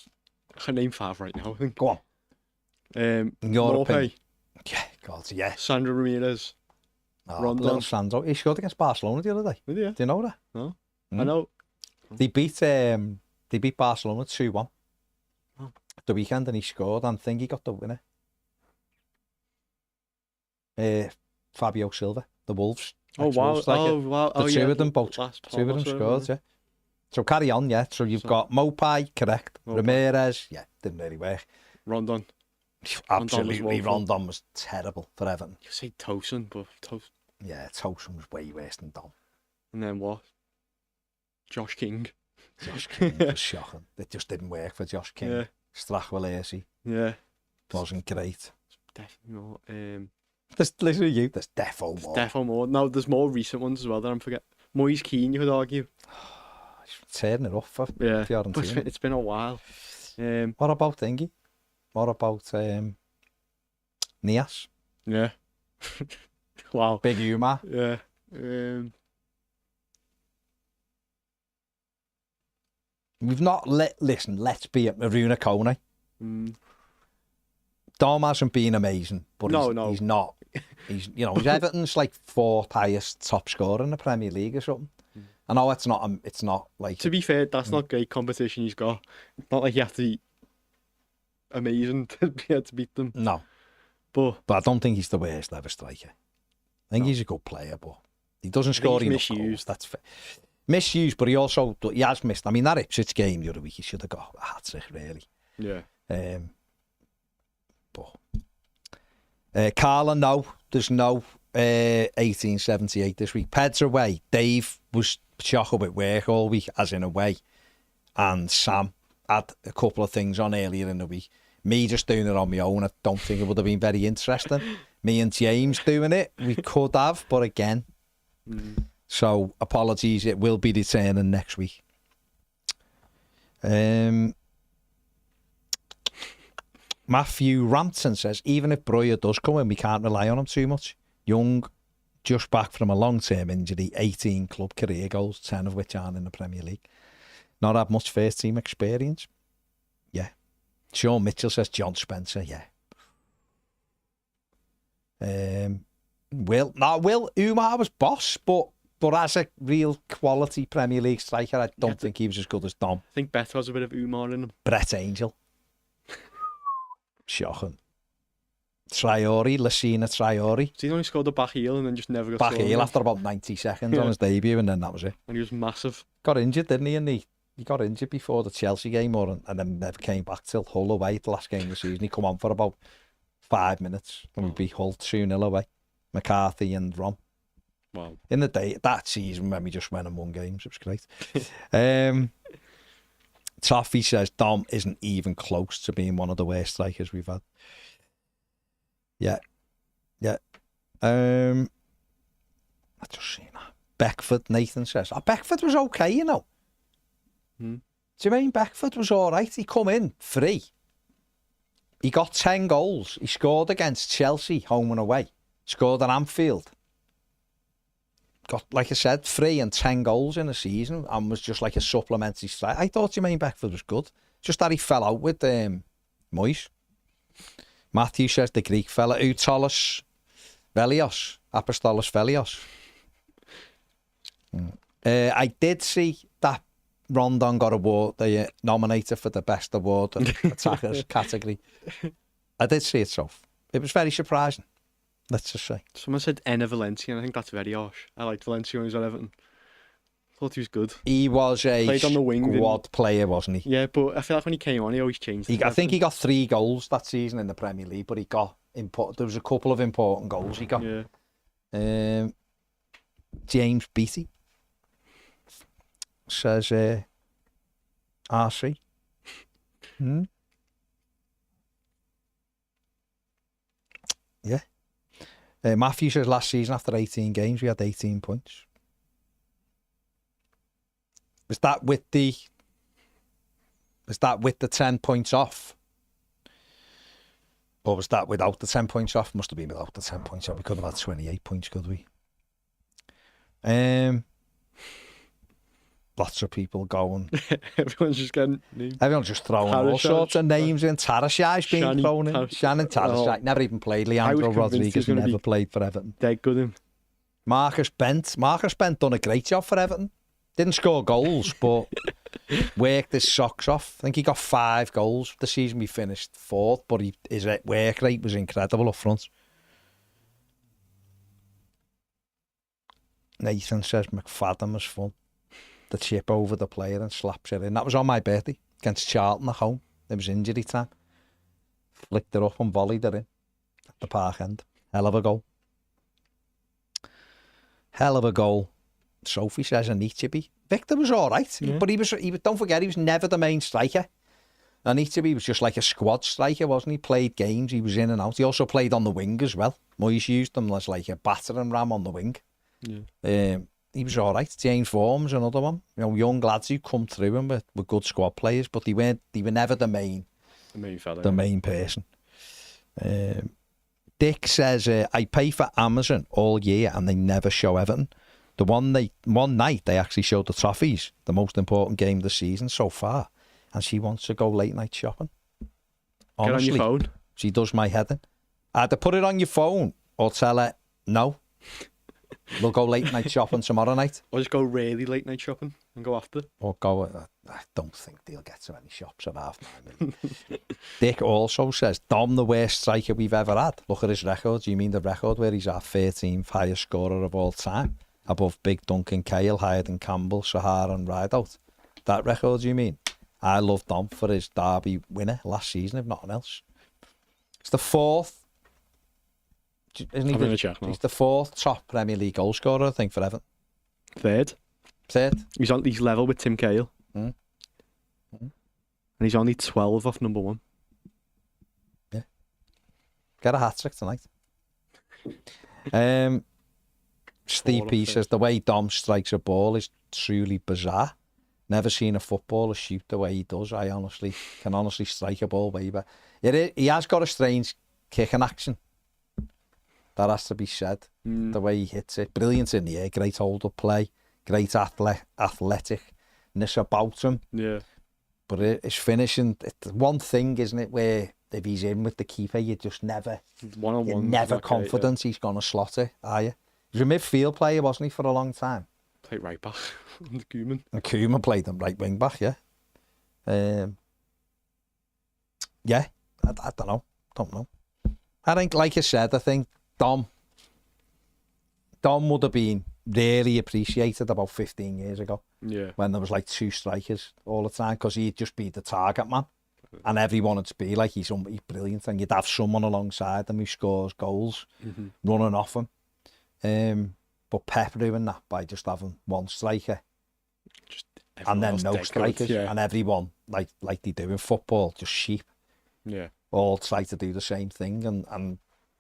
I can name 5 right now, I think. Go on. Morpay. Yeah, God, yeah. Sandro Ramirez. Rondon. Sandro. He scored against Barcelona the other day. Did he? Do you know that? No. I know. They beat Barcelona 2-1 the weekend, and he scored, and he got the winner. Fabio Silva, the Wolves. Oh, wow. The two of them both. Two of them scored, yeah. So carry on, yeah. So you've got Mopai, correct. Ramirez, yeah, didn't really work. Rondon. Absolutely, Rondon was terrible for Everton. You say Tosin, but Yeah, Tosin was way worse than Dom. And then what? Josh King. Josh King was shocking. It just didn't work for Josh King. Yeah. Strachwalesi. Yeah. Wasn't great. Definitely not. There's literally there's defo more. Defo more. No, there's more recent ones as well that I'm forgetting. Moise Keane, you could argue. Turning it off for Fiorentina. But it's been a while. What about Thingy? What about Nias? Yeah. Wow. Big Umar. Yeah. We've not listen, let's be at Maruna Kone. Dom hasn't been amazing, but he's not. He's Everton's like 4th highest top scorer in the Premier League or something. I know it's not like, to be fair, that's not great competition he's got. It's not like you have to be amazing to be able to beat them. No. But I don't think he's the worst ever striker. I think he's a good player, but he doesn't score enough goals. That's fair. Misused, but he has missed. I mean, that Ipswich game the other week, he should have got a hat-trick, really. Yeah. Carla, no. There's no 1878 this week. Ped's away. Dave was shocking with work all week, as in away. And Sam had a couple of things on earlier in the week. Me just doing it on my own, I don't think it would have been very interesting. Me and James doing it, we could have, but again... So, apologies, it will be returning next week. Matthew Rampton says, even if Breuer does come in, we can't rely on him too much. Young, just back from a long-term injury, 18 club career goals, 10 of which aren't in the Premier League. Not had much first-team experience. Yeah. Sean Mitchell says, John Spencer, yeah. Will Umar was boss, but as a real quality Premier League striker, I don't think he was as good as Dom. I think Beto has a bit of Umar in him. Brett Angel. Shocking. Lassina Traore. So he only scored the back heel and then just never got back heel after about 90 seconds on his debut, and then that was it. And he was massive. Got injured, didn't he? And he got injured before the Chelsea game, and then never came back till Hull away at the last game of the season. He come on for about 5 minutes and we beat Hull 2-0 away. McCarthy and Rom. Wow. In the day, that season when we just went and won games, it was great. Toffee says Dom isn't even close to being one of the worst strikers we've had. Yeah. I just seen that. Beckford, Nathan says. Beckford was okay, you know. Do you mean Beckford was all right? He come in free. He got 10 goals. He scored against Chelsea, home and away. Scored at Anfield. Got, like I said, 3 and 10 goals in a season and was just like a supplementary strike. I thought Jermaine Beckford was good. Just that he fell out with Moyes. Matthew says the Greek fella, Apostolos Velios. I did see that Rondon got award, the nominated for the best award attackers category. I did see it, so it was very surprising. Let's just say. Someone said Enna Valencia, and I think that's very harsh. I liked Valencia when he was at Everton. Thought he was good. He was a Played on the wing, squad player, wasn't he? Yeah, but I feel like when he came on, he always changed. I think he got 3 goals that season in the Premier League, but he got there was a couple of important goals he got. Yeah. James Beattie says RC. Yeah. Matthew says last season after 18 games we had 18 points. Was that with the 10 points off? Or was that without the 10 points off? Must have been without the 10 points off. We could have had 28 points, could we? Lots of people going. Everyone's just getting names. Everyone's just throwing all sorts of names in. Tarashai's been thrown in. Shannon Tarashai. Never even played. Leandro Rodriguez never played for Everton. Dead good him. Marcus Bent done a great job for Everton. Didn't score goals, but worked his socks off. I think he got 5 goals. The season we finished 4th, but his work rate was incredible up front. Nathan says McFadden was fun. The chip over the player and slaps it in. That was on my birthday against Charlton at home. It was injury time. Flicked it up and volleyed it in at the park end. Hell of a goal. Hell of a goal. Sophie says Anichebe. Victor was all right, but he was. Don't forget, he was never the main striker. Anichebe was just like a squad striker, wasn't he? Played games, he was in and out. He also played on the wing as well. Moyes used him as like a battering ram on the wing. Yeah. He was all right. James Vaughan's another one. You know, young lads who come through him were good squad players, but they were never the main fella, the main person. Dick says, I pay for Amazon all year and they never show Everton. The one night they actually showed the Toffees, the most important game of the season so far, and she wants to go late night shopping. Honestly, get on your phone. She does my head in. Either put it on your phone or tell her no. We'll go late night shopping tomorrow night. Or just go really late night shopping and go after. Or go. I don't think they'll get to any shops at 9:30. Dick also says Dom the worst striker we've ever had. Look at his record. Do you mean the record where he's our 13th highest scorer of all time? Above Big Duncan Cahill, Hayden Campbell, Sahara and Rideout. That record, you mean? I love Dom for his derby winner last season, if nothing else. It's the 4th. Isn't he? He's the 4th top Premier League goal scorer, I think, for Everton. 3rd. He's level with Tim Cahill. And he's only 12 off number 1. Yeah. Get a hat-trick tonight. Steve P says the way Dom strikes a ball is truly bizarre. Never seen a footballer shoot the way he does. I can honestly strike a ball way better. He has got a strange kicking action. That has to be said. The way he hits it. Brilliant in the air. Great hold-up play. Great athleticness about him. Yeah. But his finishing, it's one thing, isn't it, where if he's in with the keeper, you just never, you're never confident he's going to slot it, are you? He was a midfield player, wasn't he, for a long time? Played right back under Koeman. And Koeman played him right wing back, yeah. Yeah, I don't know. I think, like you said, I think Dom would have been really appreciated about 15 years ago. Yeah. When there was like 2 strikers all the time, because he'd just be the target man. And everyone would be like, he's brilliant. And you'd have someone alongside him who scores goals, running off him. But Pep doing that by just having one striker and then no strikers, and everyone like they do in football, just sheep. Yeah, all try to do the same thing, and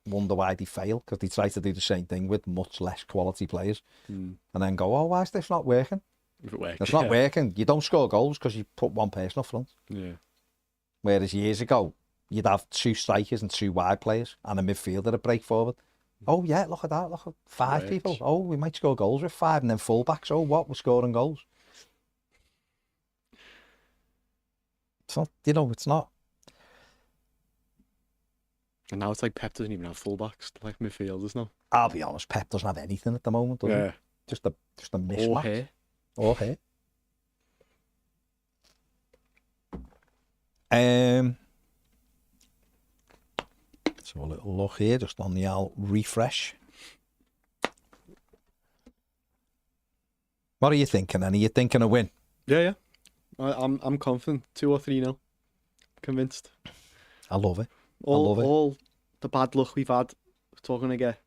wonder why they fail, because they try to do the same thing with much less quality players, and then go, oh, why is this not working? If it works, It's not working. You don't score goals because you put one person up front. Yeah. Whereas years ago, you'd have 2 strikers and 2 wide players and a midfielder to break forward. Oh, yeah, look at that. Look at 5 people. Oh, we might score goals with 5, and then fullbacks. Oh, what? We're scoring goals. It's not, it's not. And now it's like Pep doesn't even have fullbacks, like midfielders now. I'll be honest, Pep doesn't have anything at the moment, does he? Just a mismatch. Or hair. So a little look here, just on the old refresh. What are you thinking, then? Are you thinking a win? Yeah. I'm confident. 2 or 3-0. Convinced. I love it. All the bad luck we've had, we're talking to get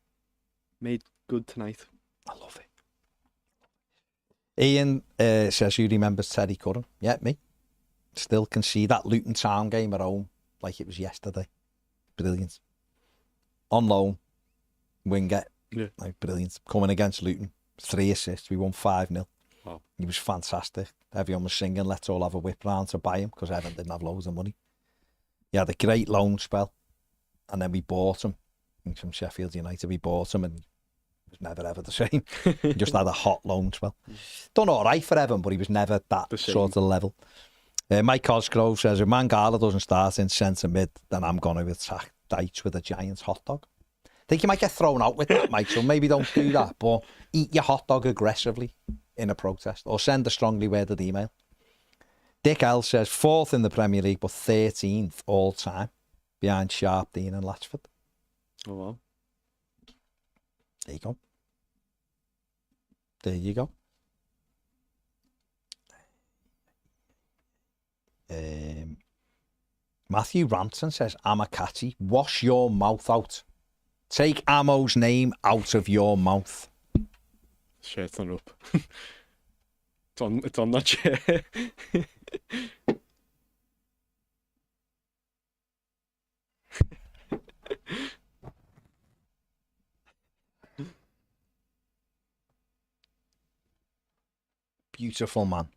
made good tonight. I love it. Ian says, who remembers Terry Curran? Yeah, me. Still can see that Luton Town game at home like it was yesterday. Brilliant. On loan, winger. Yeah. Like, brilliant. Coming against Luton. 3 assists. We won 5-0. Wow. He was fantastic. Everyone was singing, let's all have a whip round to buy him, because Everton didn't have loads of money. He had a great loan spell. And then we bought him. From Sheffield United, we bought him, and he was never ever the same. He just had a hot loan spell. Done all right for Everton, but he was never that sort of level. Mike Cosgrove says, if Mangala doesn't start in centre mid, then I'm going to attack Dyche with a Giants hot dog. I think you might get thrown out with that, Mike, so maybe don't do that, but eat your hot dog aggressively in a protest, or send a strongly worded email. Dick L says, 4th in the Premier League, but 13th all time, behind Sharp, Dean and Latchford. Oh, wow. There you go. There you go. Matthew Rampton says, Amakati, wash your mouth out. Take Amo's name out of your mouth. Shirt's not up. It's on that chair. Beautiful man.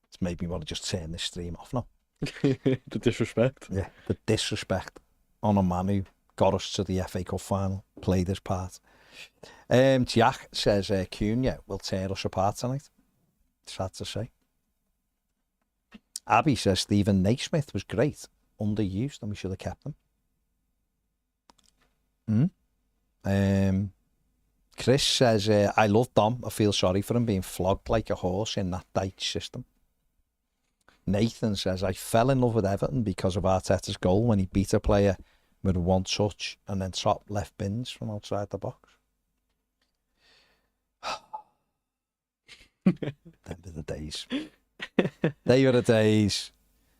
It's made me want to just turn this stream off now. The disrespect. Yeah, the disrespect on a man who got us to the FA Cup final, played his part. Jack says Cunha will tear us apart tonight. Sad to say. Abby says Stephen Naismith was great, underused, and we should have kept him. Chris says, I love Dom. I feel sorry for him being flogged like a horse in that Dyche system. Nathan says, I fell in love with Everton because of Arteta's goal when he beat a player with a one touch and then top left bins from outside the box. Them were the days. They were the days.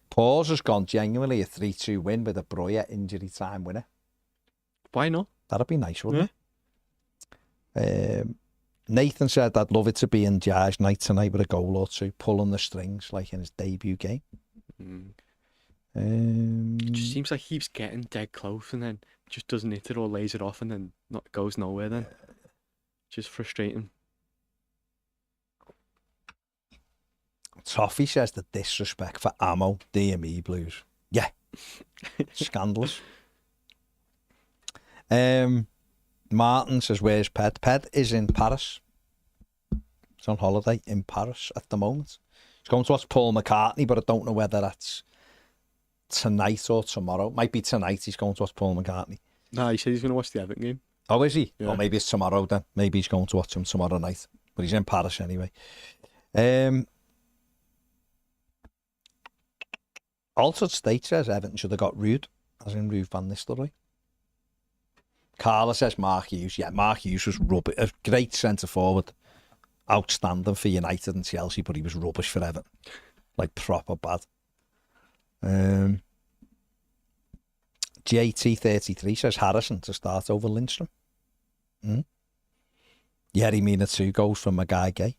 Paws has gone genuinely a 3-2 win with a Breuer injury time winner. Why not? That'd be nice, wouldn't it? Nathan said, I'd love it to be in Jai's night tonight with a goal or two, pulling the strings like in his debut game. It just seems like he keeps getting dead close and then just doesn't hit it or lays it off and then goes nowhere then. Just frustrating. Toffee says the disrespect for Amo, DME Blues. Yeah. Scandalous. Martin says, where's Ped? Ped is in Paris. He's on holiday in Paris at the moment. He's going to watch Paul McCartney, but I don't know whether that's tonight or tomorrow. Might be tonight he's going to watch Paul McCartney. Nah, he said he's going to watch the Everton game. Oh, is he? Yeah. Or maybe it's tomorrow then. Maybe he's going to watch him tomorrow night. But he's in Paris anyway. Altered State says Everton should have got Rude, as in Ruud van Nistelrooy. Carla says Mark Hughes. Yeah, Mark Hughes was rubbish. A great centre forward. Outstanding for United and Chelsea, but he was rubbish for Everton. Like, proper bad. JT33 says Harrison to start over Lindstrom. Yerry Mina 2 goals from Magai Gay.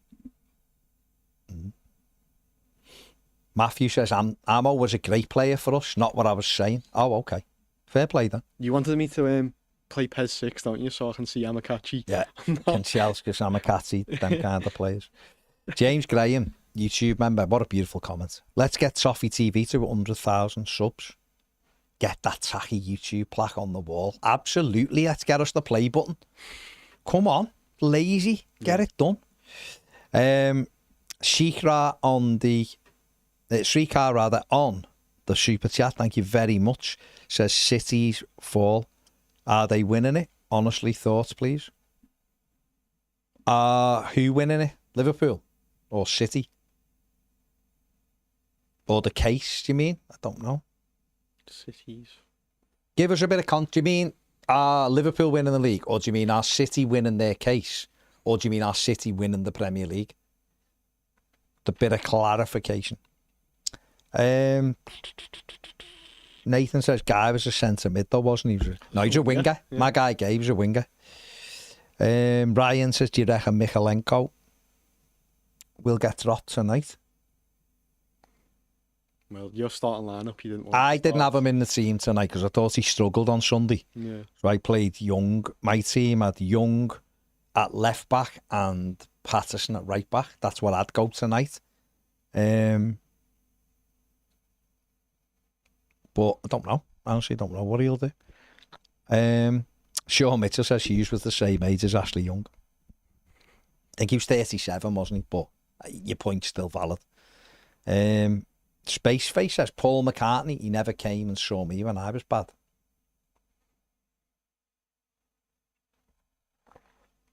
Matthew says, Amo was a great player for us, not what I was saying. Oh, okay. Fair play then. You wanted me to play PES 6, don't you? So I can see Amakachi. Yeah, Kanchelskis, Amakati, them kind of players. James Graham, YouTube member, what a beautiful comment. Let's get Toffee TV to 100,000 subs. Get that tacky YouTube plaque on the wall. Absolutely, let's get us the play button. Come on, lazy, get it done. Shrikar on the super chat, thank you very much. Says City's fall. Are they winning it? Honestly, thoughts, please. Who winning it? Liverpool or City? Or the case, do you mean? I don't know. Cities. Give us a bit of do you mean Liverpool winning the league? Or do you mean our City winning their case? Or do you mean our City winning the Premier League? A bit of clarification. Nathan says Guy was a centre mid though, wasn't he? No, he's a winger. Yeah. My guy Gabe was a winger. Ryan says, do you reckon Michalenko will get dropped tonight? Well, your starting lineup, you didn't want I didn't have him in the team tonight because I thought he struggled on Sunday. Yeah. So I played Young. My team had Young at left back and Patterson at right back. That's what I'd go tonight. But I don't know. I honestly don't know what he'll do. Sean Mitchell says Hughes was the same age as Ashley Young. I think he was 37, wasn't he? But your point's still valid. Spaceface says Paul McCartney, he never came and saw me when I was bad.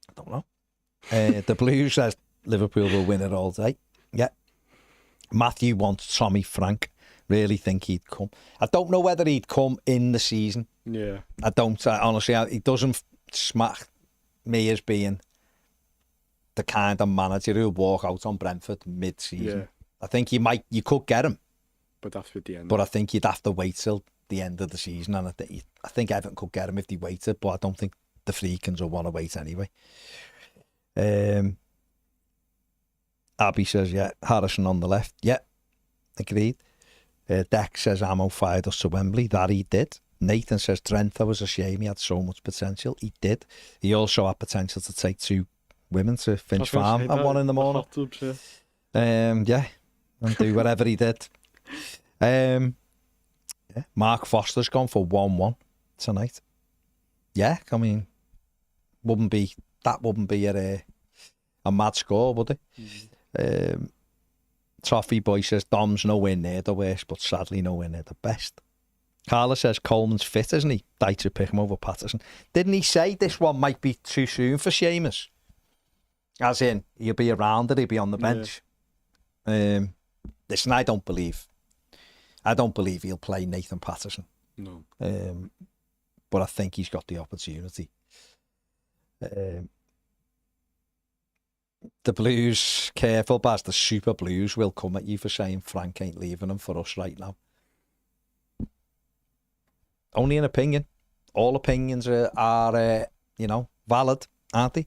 I don't know. The Blues says Liverpool will win it all day. Yeah. Matthew wants Tommy Frank. Really think he'd come. I don't know whether he'd come in the season. Yeah. I don't. Honestly, he doesn't smack me as being the kind of manager who'll walk out on Brentford mid-season. Yeah. I think you could get him. But that's at the end. But I think you'd have to wait till the end of the season. And I think Everton could get him if they waited, but I don't think the Freakins will want to wait anyway. Abby says, yeah, Harrison on the left. Yeah, agreed. Dex says Ammo fired us to Wembley. That he did. Nathan says Trento was a shame. He had so much potential. He did. He also had potential to take 2 women to Finch Farm at 1 in the morning. Yeah, and do whatever he did. Yeah. Mark Foster's gone for 1-1 tonight. Yeah, I mean, wouldn't be a mad score, would it? Mm-hmm. Toffee boy says Dom's nowhere near the worst, but sadly nowhere near the best. Carla says Coleman's fit, isn't he? Dyche would pick him over Patterson. Didn't he say this one might be too soon for Seamus? As in, he'll be around it, he'll be on the bench. Yeah. Listen, I don't believe he'll play Nathan Patterson. No. But I think he's got the opportunity. The Blues, careful, Baz, the Super Blues will come at you for saying Frank ain't leaving him for us right now. Only an opinion. All opinions are valid, aren't they?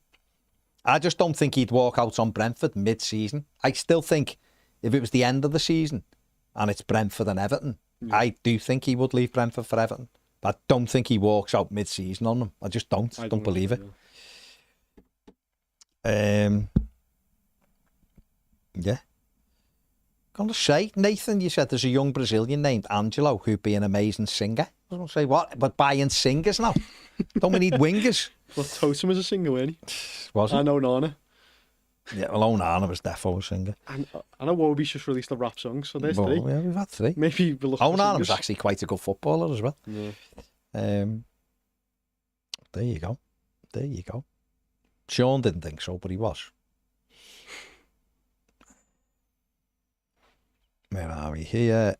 I just don't think he'd walk out on Brentford mid-season. I still think if it was the end of the season and it's Brentford and Everton, I do think he would leave Brentford for Everton. But I don't think he walks out mid-season on them. I just don't. I don't believe it. Yeah. Gonna say, Nathan, you said there's a young Brazilian named Angelo who'd be an amazing singer. I was gonna say, what? But buying singers now? Don't we need wingers? Well, Totem was a singer, wasn't he? Was he? I know Nana. Yeah, well, Onana was defo a singer. And I know Wobie's just released a rap song, so there's 3. Yeah, we've had 3. Maybe we'll look at Onana was actually quite a good footballer as well. Yeah. There you go. There you go. Sean didn't think so, but he was. Where are we here?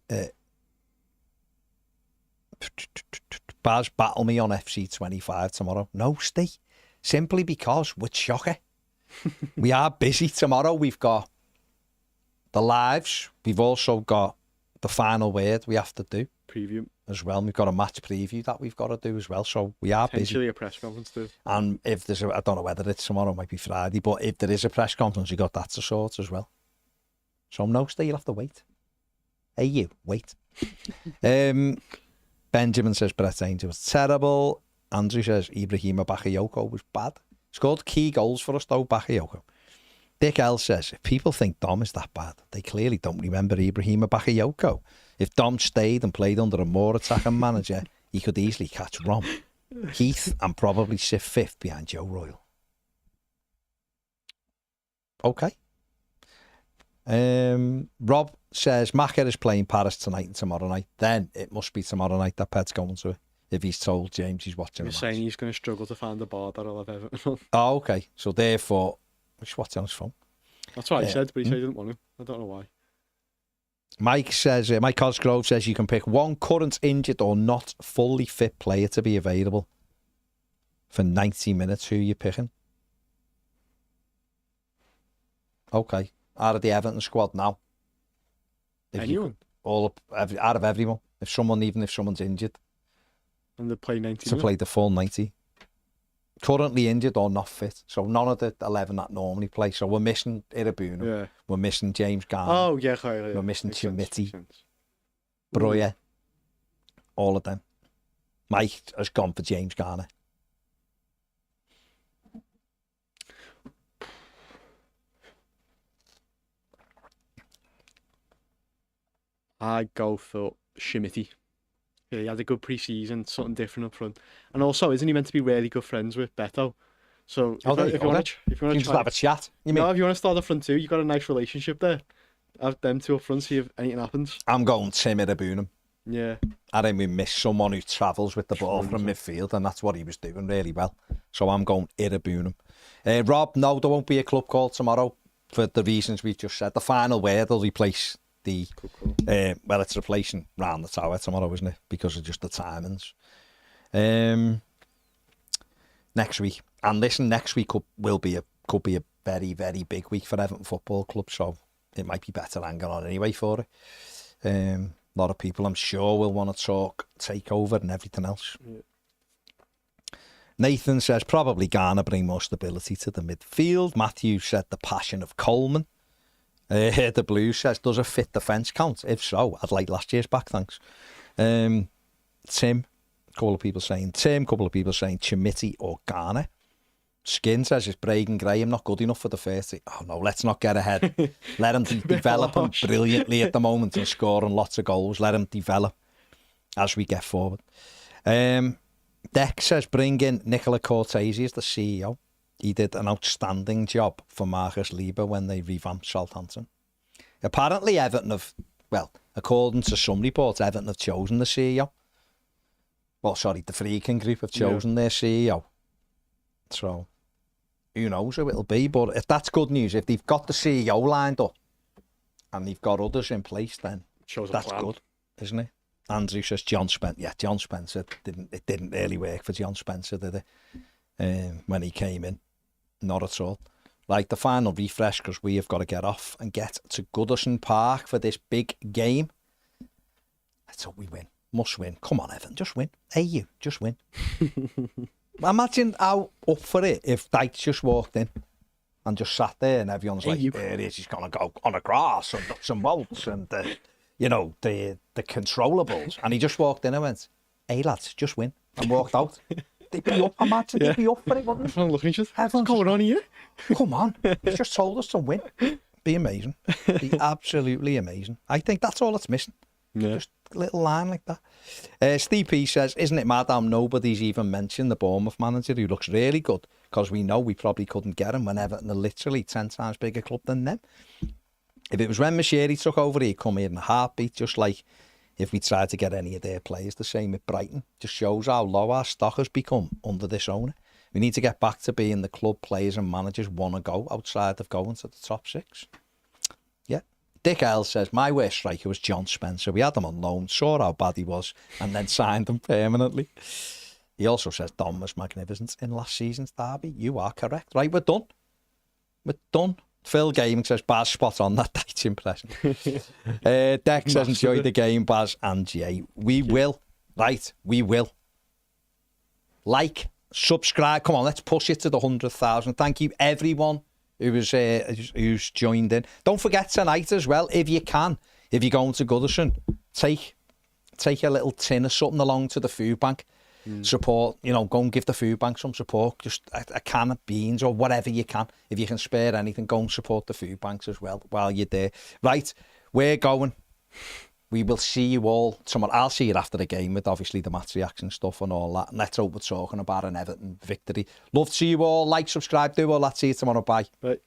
Baz, battle me on FC25 tomorrow. No, Steve. Simply because we're chocker. We are busy tomorrow. We've got the lives. We've also got the final word we have to do. Preview. As well. We've got a match preview that we've got to do as well. So we are busy. Potentially a press conference too. And if there's I don't know whether it's tomorrow, it might be Friday, but if there is a press conference, you got that to sort as well. So no, Steve, you'll have to wait. Hey, you, wait. Benjamin says Brett Angel was terrible. Andrew says Ibrahima Bakayoko was bad. Scored key goals for us, though, Bakayoko. Dick L says, if people think Dom is that bad, they clearly don't remember Ibrahima Bakayoko. If Dom stayed and played under a more attacking manager, he could easily catch Rom, Heath, and probably sit fifth behind Joe Royle. Okay. Rob says, Macker is playing Paris tonight and tomorrow night. Then it must be tomorrow night that Pet's going to it. If he's told James he's watching. You're saying he's going to struggle to find a bar that'll have Everton on. Oh, okay. So therefore, he's watching on his phone. That's what he said, but he said he didn't want to. I don't know why. Mike says, Mike Cosgrove says you can pick one current injured or not fully fit player to be available for 90 minutes. Who are you picking? Okay. Out of the Everton squad now. Anyone? Out of everyone. Even if someone's injured. And they play 90 to play the full 90. Currently injured or not fit. So none of the 11 that normally play. So we're missing Irabuna. Yeah. We're missing James Garner. Oh, yeah. We're missing Chimiti. Breuer. Breuer. All of them. Mike has gone for James Garner. I'd go for Chimiti. Yeah, he had a good pre-season, something different up front. And also, isn't he meant to be really good friends with Beto? So if you want to just have a chat. If you want to start up front too, you've got a nice relationship there. Have them two up front, see if anything happens. I'm going Tim Irabunam. Yeah. I think we miss someone who travels with the ball from midfield, and that's what he was doing really well. So I'm going Irabunam. Rob, no, there won't be a club call tomorrow for the reasons we've just said. The final word will replace the it's replacing Round the Tower tomorrow, isn't it? Because of just the timings. Next week, and listen, next week could be a very, very big week for Everton Football Club, so it might be better hanging on anyway for it. A lot of people, I'm sure, will want to talk takeover and everything else. Yeah. Nathan says probably Garner bring more stability to the midfield. Matthew said the passion of Coleman. The Blues says, does a fit defence count? If so, I'd like last year's back, thanks. Tim, a couple of people saying Chimiti or Garner. Skin says, is Braden Graham not good enough for the first? Oh no, let's not get ahead. Let him develop him brilliantly at the moment and scoring lots of goals. Let him develop as we get forward. Deck says, bring in Nicola Cortese as the CEO. He did an outstanding job for Marcus Lieber when they revamped Southampton. Apparently Everton according to some reports, Everton have chosen the CEO. Well, sorry, the Freaking Group have chosen their CEO. So, who knows who it'll be. But if that's good news, if they've got the CEO lined up and they've got others in place, then that's good, isn't it? Andrew says John Spencer. Yeah, John Spencer. It didn't really work for John Spencer, did it? When he came in. Not at all. Like the final refresh, because we have got to get off and get to Goodison Park for this big game. Let's hope we win. Must win. Come on, Evan, just win. Hey, you, just win. Imagine how up for it if Dykes just walked in and just sat there and everyone's like, there it is, he's going to go on a grass and nuts and bolts and, the controllables. And he just walked in and went, hey, lads, just win. And walked out. They'd be up, imagine, they'd be up for it, wouldn't they? Everyone's looking at you. What's going on here? Come on, he's just told us to win. Be amazing. Be absolutely amazing. I think that's all that's missing. Yeah. Just a little line like that. Steve P says, isn't it mad how nobody's even mentioned the Bournemouth manager who looks really good? Because we know we probably couldn't get him when Everton are literally 10 times bigger club than them. If it was when Machiri took over, he'd come here in a heartbeat, just like if we tried to get any of their players. The same with Brighton. Just shows how low our stock has become under this owner. We need to get back to being the club players and managers want to go outside of going to the top six. Yeah. Dick L says, my worst striker was John Spencer. We had him on loan, saw how bad he was, and then signed him permanently. He also says Don was magnificent in last season's derby. You are correct. Right, we're done. We're done. Phil Gaming says, Baz, spot on. That Date's impression. Deck says, enjoy the game, Baz and Jay. We will. Right, we will. Like, subscribe. Come on, let's push it to the 100,000. Thank you, everyone who's joined in. Don't forget tonight as well, if you can, if you're going to Goodison, take a little tin or something along to the food bank. Support, go and give the food bank some support. Just a can of beans or whatever you can. If you can spare anything, go and support the food banks as well while you're there. Right, we're going. We will see you all tomorrow. I'll see you after the game with obviously the match reaction stuff and all that. And let's hope we're talking about an Everton victory. Love to see you all. Like, subscribe, do all that. See you tomorrow. Bye. Bye.